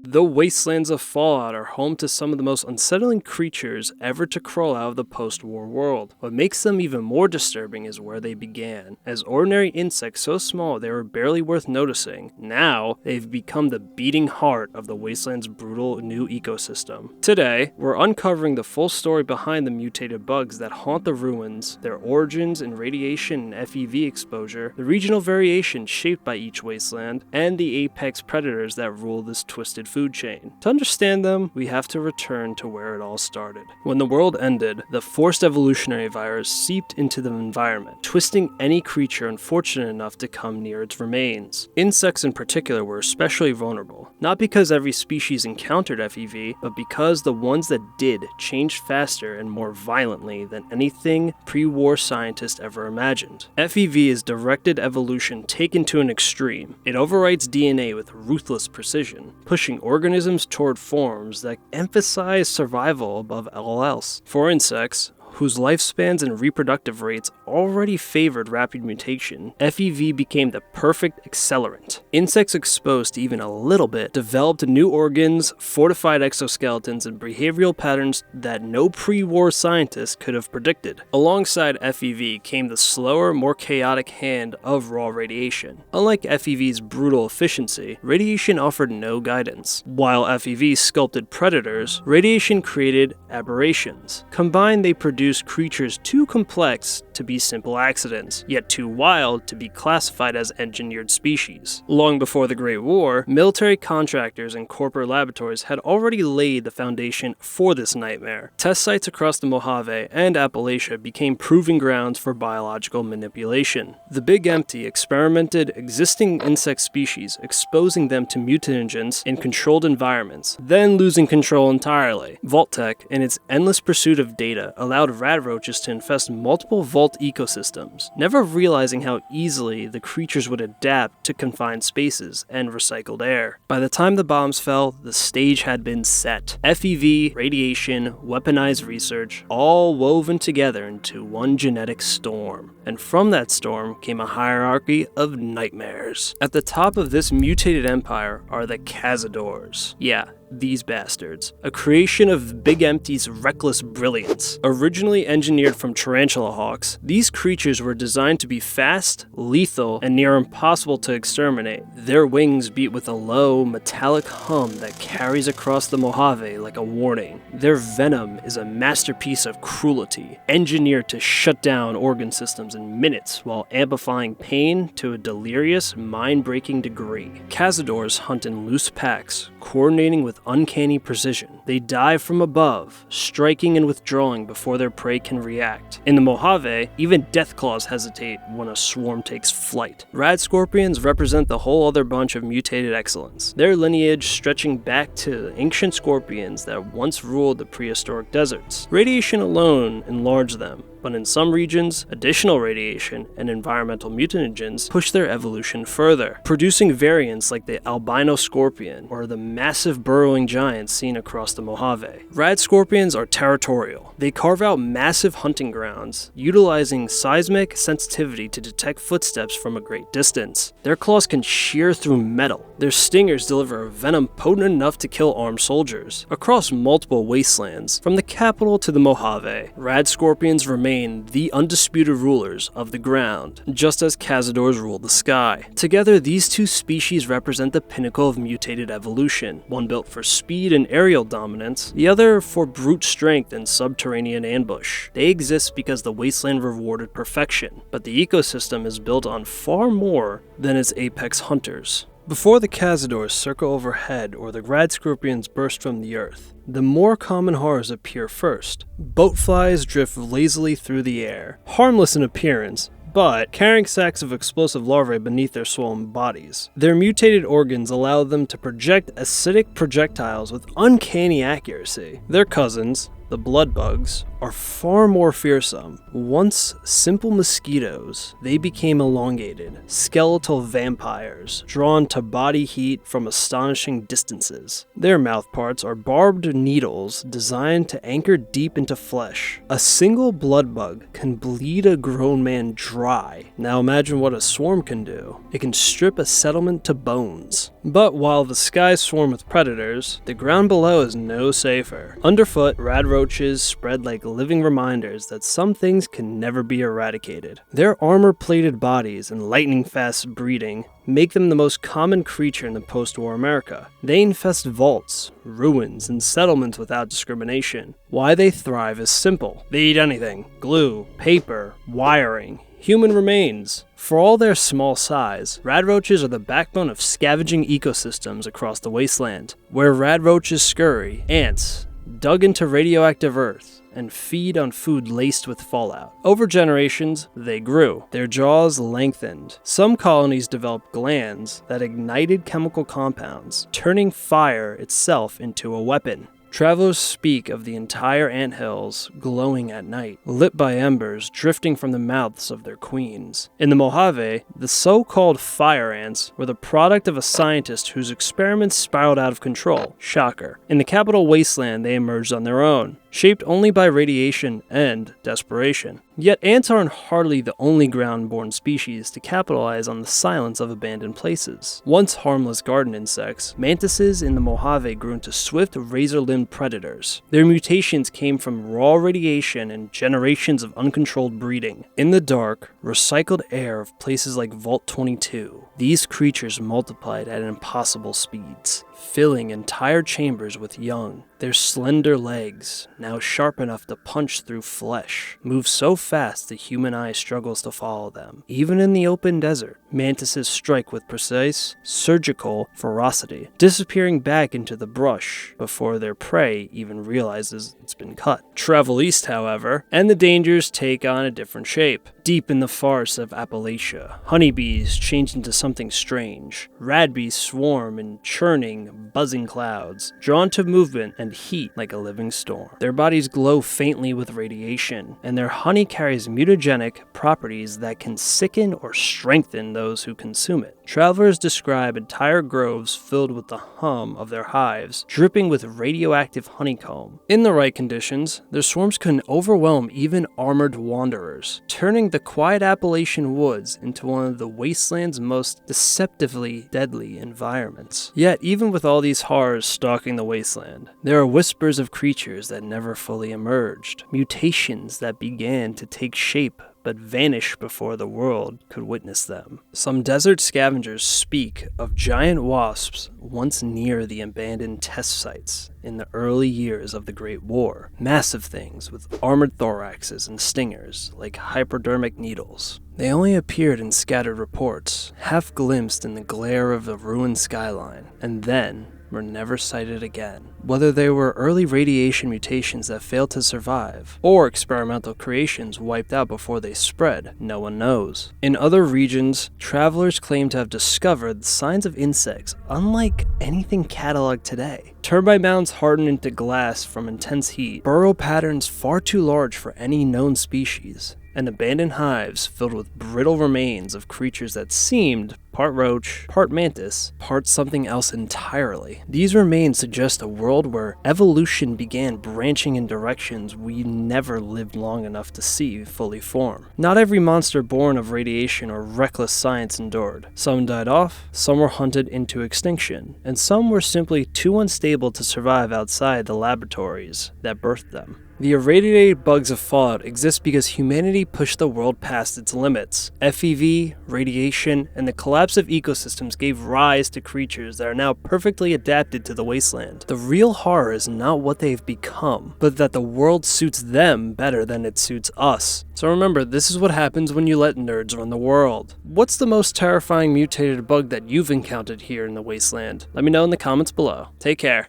The Wastelands of Fallout are home to some of the most unsettling creatures ever to crawl out of the post-war world. What makes them even more disturbing is where they began. As ordinary insects so small they were barely worth noticing, now they've become the beating heart of the Wasteland's brutal new ecosystem. Today, we're uncovering the full story behind the mutated bugs that haunt the ruins, their origins in radiation and FEV exposure, the regional variation shaped by each wasteland, and the apex predators that rule this twisted food chain. To understand them, we have to return to where it all started. When the world ended, the forced evolutionary virus seeped into the environment, twisting any creature unfortunate enough to come near its remains. Insects in particular were especially vulnerable, not because every species encountered FEV, but because the ones that did changed faster and more violently than anything pre-war scientists ever imagined. FEV is directed evolution taken to an extreme. It overwrites DNA with ruthless precision, pushing organisms toward forms that emphasize survival above all else. For insects, whose lifespans and reproductive rates already favored rapid mutation, FEV became the perfect accelerant. Insects exposed to even a little bit developed new organs, fortified exoskeletons, and behavioral patterns that no pre-war scientist could have predicted. Alongside FEV came the slower, more chaotic hand of raw radiation. Unlike FEV's brutal efficiency, radiation offered no guidance. While FEV sculpted predators, radiation created aberrations. Combined, they produced creatures too complex to be simple accidents, yet too wild to be classified as engineered species. Long before the Great War, military contractors and corporate laboratories had already laid the foundation for this nightmare. Test sites across the Mojave and Appalachia became proving grounds for biological manipulation. The Big Empty experimented existing insect species, exposing them to mutagens in controlled environments, then losing control entirely. Vault-Tec, in its endless pursuit of data, allowed Radroaches to infest multiple vault ecosystems, never realizing how easily the creatures would adapt to confined spaces and recycled air. By the time the bombs fell, the stage had been set. FEV, radiation, weaponized research, all woven together into one genetic storm. And from that storm came a hierarchy of nightmares. At the top of this mutated empire are the Cazadores. Yeah, these bastards. A creation of Big Empty's reckless brilliance. Originally engineered from tarantula hawks, these creatures were designed to be fast, lethal, and near impossible to exterminate. Their wings beat with a low, metallic hum that carries across the Mojave like a warning. Their venom is a masterpiece of cruelty, engineered to shut down organ systems in minutes while amplifying pain to a delirious, mind-breaking degree. Cazadores hunt in loose packs, coordinating with uncanny precision. They dive from above, striking and withdrawing before their prey can react. In the Mojave, even deathclaws hesitate when a swarm takes flight. Radscorpions represent the whole other bunch of mutated excellence, their lineage stretching back to ancient scorpions that once ruled the prehistoric deserts. Radiation alone enlarged them, but in some regions, additional radiation and environmental mutagens push their evolution further, producing variants like the albino scorpion or the massive burrowing giants seen across the Mojave. Rad Scorpions are territorial. They carve out massive hunting grounds, utilizing seismic sensitivity to detect footsteps from a great distance. Their claws can shear through metal. Their stingers deliver a venom potent enough to kill armed soldiers. Across multiple wastelands, from the capital to the Mojave, Rad Scorpions remain the undisputed rulers of the ground, just as Cazadores rule the sky. Together, these two species represent the pinnacle of mutated evolution, one built for speed and aerial dominance, the other for brute strength and subterranean ambush. They exist because the wasteland rewarded perfection, but the ecosystem is built on far more than its apex hunters. Before the Cazadores circle overhead or the Radscorpions burst from the earth, the more common horrors appear first. Bloatflies drift lazily through the air, harmless in appearance, but carrying sacks of explosive larvae beneath their swollen bodies. Their mutated organs allow them to project acidic projectiles with uncanny accuracy. Their cousins, the Bloodbugs, are far more fearsome. Once simple mosquitoes, they became elongated, skeletal vampires, drawn to body heat from astonishing distances. Their mouthparts are barbed needles designed to anchor deep into flesh. A single bloodbug can bleed a grown man dry. Now imagine what a swarm can do. It can strip a settlement to bones. But while the skies swarm with predators, the ground below is no safer. Underfoot, radroaches spread like living reminders that some things can never be eradicated. Their armor-plated bodies and lightning-fast breeding make them the most common creature in the post-war America. They infest vaults, ruins, and settlements without discrimination. Why they thrive is simple. They eat anything: glue, paper, wiring, human remains. For all their small size, radroaches are the backbone of scavenging ecosystems across the wasteland. Where radroaches scurry, ants dug into radioactive earth and feed on food laced with fallout. Over generations, they grew. Their jaws lengthened. Some colonies developed glands that ignited chemical compounds, turning fire itself into a weapon. Travelers speak of the entire anthills glowing at night, lit by embers drifting from the mouths of their queens. In the Mojave, the so-called fire ants were the product of a scientist whose experiments spiraled out of control. Shocker. In the capital Wasteland, they emerged on their own, shaped only by radiation and desperation. Yet ants aren't hardly the only ground-born species to capitalize on the silence of abandoned places. Once harmless garden insects, mantises in the Mojave grew into swift, razor-limbed predators. Their mutations came from raw radiation and generations of uncontrolled breeding. In the dark, recycled air of places like Vault 22, these creatures multiplied at impossible speeds, filling entire chambers with young. Their slender legs, now sharp enough to punch through flesh, move so fast the human eye struggles to follow them. Even in the open desert, mantises strike with precise, surgical ferocity, disappearing back into the brush before their prey even realizes it's been cut. Travel east, however, and the dangers take on a different shape. Deep in the forests of Appalachia, honeybees change into something strange. Radbees swarm in churning, buzzing clouds, drawn to movement and heat like a living storm. Their bodies glow faintly with radiation, and their honey carries mutagenic properties that can sicken or strengthen those who consume it. Travelers describe entire groves filled with the hum of their hives, dripping with radioactive honeycomb. In the right conditions, their swarms can overwhelm even armored wanderers, turning the quiet Appalachian woods into one of the wasteland's most deceptively deadly environments. Yet, even with all these horrors stalking the wasteland, there are whispers of creatures that never fully emerged, mutations that began to take shape but vanish before the world could witness them. Some desert scavengers speak of giant wasps once near the abandoned test sites in the early years of the Great War. Massive things with armored thoraxes and stingers like hypodermic needles. They only appeared in scattered reports, half glimpsed in the glare of the ruined skyline, and then were never sighted again. Whether they were early radiation mutations that failed to survive, or experimental creations wiped out before they spread, no one knows. In other regions, travelers claim to have discovered signs of insects unlike anything cataloged today. Termite mounds hardened into glass from intense heat, burrow patterns far too large for any known species, and abandoned hives filled with brittle remains of creatures that seemed part roach, part mantis, part something else entirely. These remains suggest a world where evolution began branching in directions we never lived long enough to see fully form. Not every monster born of radiation or reckless science endured. Some died off, some were hunted into extinction, and some were simply too unstable to survive outside the laboratories that birthed them. The irradiated bugs of Fallout exist because humanity pushed the world past its limits. FEV, radiation, and the collapse of ecosystems gave rise to creatures that are now perfectly adapted to the wasteland. The real horror is not what they've become, but that the world suits them better than it suits us. So remember, this is what happens when you let nerds run the world. What's the most terrifying mutated bug that you've encountered here in the wasteland? Let me know in the comments below. Take care.